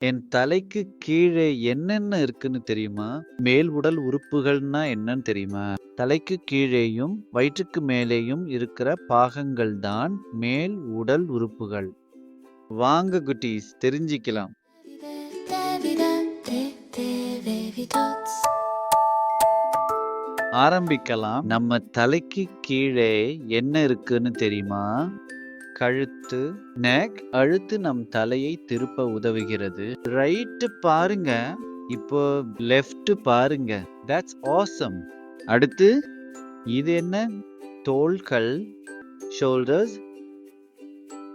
என் தலைக்கு கீழே என்னென்ன இருக்குன்னு தெரியுமா? மேல் உடல் உறுப்புகள்னா என்னன்னு தெரியுமா? தலைக்கு கீழேயும், வயிற்றுக்கு மேலேயும் இருக்கிற பாகங்கள் தான் மேல் உடல் உறுப்புகள். வாங்க குட்டீஸ் தெரிஞ்சுக்கலாம். ஆரம்பிக்கலாம். நம்ம தலைக்கு கீழே என்ன இருக்குன்னு தெரியுமா? கழுத்து, நெக். கழுத்து நம் தலையை திருப்ப உதவுகிறது. ரைட் பாருங்க. இப்போ லெஃப்ட் பாருங்க. That's awesome. அடுத்து இது என்ன? தோள்கள், ஷோல்டர்ஸ்.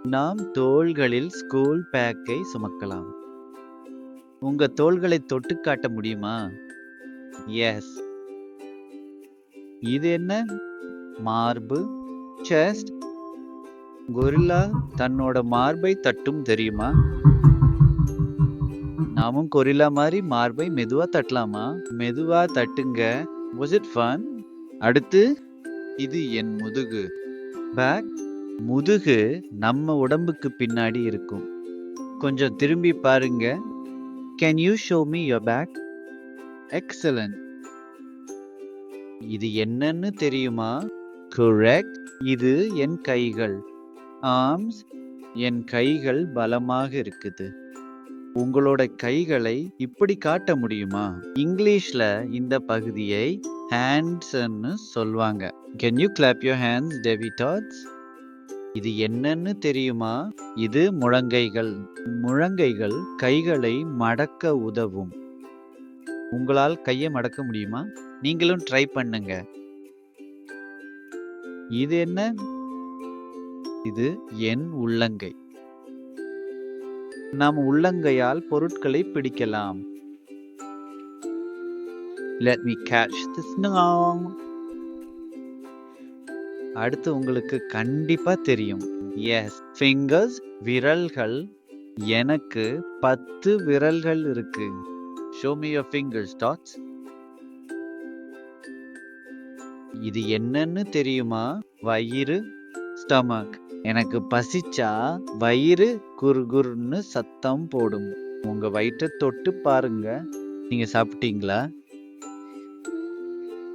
நாம் தோள்களில் ஸ்கூல் பேக்கை சுமக்கலாம். உங்க தோள்களை தொட்டு காட்ட முடியுமா? எஸ். இது என்ன? மார்பு, செஸ்ட். கொரில்லா தன்னோட மார்பை தட்டும் தெரியுமா? நாமும் கொரில்லா மாதிரி மார்பை மெதுவா தட்டலாமா? மெதுவா தட்டுங்க. Was it fun? அடுத்து இது என் முதுகு. பேக். முதுகு நம்ம உடம்புக்கு பின்னாடி இருக்கும். கொஞ்சம் திரும்பி பாருங்க. Can you show me your back? Excellent. இது என்னன்னு தெரியுமா? Correct. இது என் கைகள். ஆர்ம்ஸ். என் கைகள் பலமாக இருக்குது. உங்களோட கைகளை இப்படி காட்ட முடியுமா? இங்கிலீஷ்ல இந்த பகுதியை ஹேண்ட்ஸ்ன்னு சொல்வாங்க. Can you clap your hands, Devi Tots? இது என்னன்னு தெரியுமா? இது முழங்கைகள். முழங்கைகள் கைகளை மடக்க உதவும். உங்களால் கையை மடக்க முடியுமா? நீங்களும் ட்ரை பண்ணுங்க. இது என்ன? இது என் உள்ளங்கை. நாம் உள்ளங்கையால் பொருட்களை பிடிக்கலாம். Let me catch this now. அடுத்து உங்களுக்கு கண்டிப்பா தெரியும். எஸ், ஃபிங்கர்ஸ், விரல்கள். எனக்கு 10 விரல்கள் இருக்கு. Show me your fingers, Tots. இது என்னன்னு தெரியுமா? வயிறு, ஸ்டமக். எனக்கு பசிச்சா வயிறு குறுகுறுன்னு சத்தம் போடும். உங்க வயிற்றை தொட்டு பாருங்க. நீங்க சாப்பிட்டீங்களா?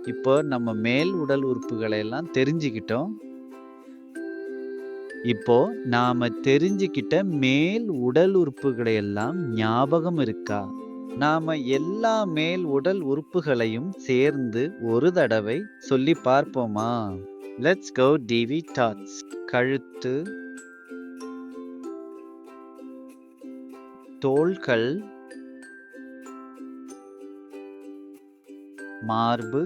இப்போ நம்ம மேல் உடல் உறுப்புகளை எல்லாம் தெரிஞ்சுக்கிட்டோம். இப்போ நாம தெரிஞ்சுக்கிட்ட மேல் உடல் உறுப்புகளை எல்லாம் ஞாபகம் இருக்கா? நாம எல்லா மேல் உடல் உறுப்புகளையும் சேர்ந்து ஒரு தடவை சொல்லி பார்ப்போமா? Let's go TV dots. கழுத்து, தோள்கள், மார்பு,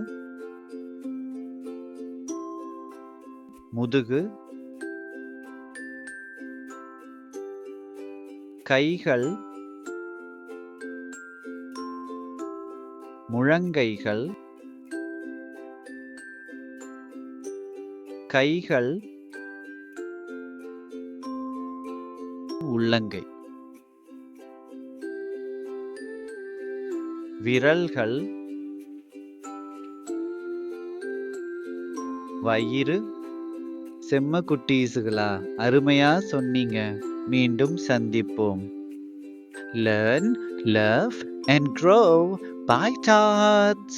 முதுகு, கைகள், முழங்கைகள், கைகள், உள்ளங்கை, விரல்கள், வயிறு. செம்ம குட்டீஸுகளா, அருமையா சொன்னீங்க. மீண்டும் சந்திப்போம். Learn, love and grow. Bye, tots.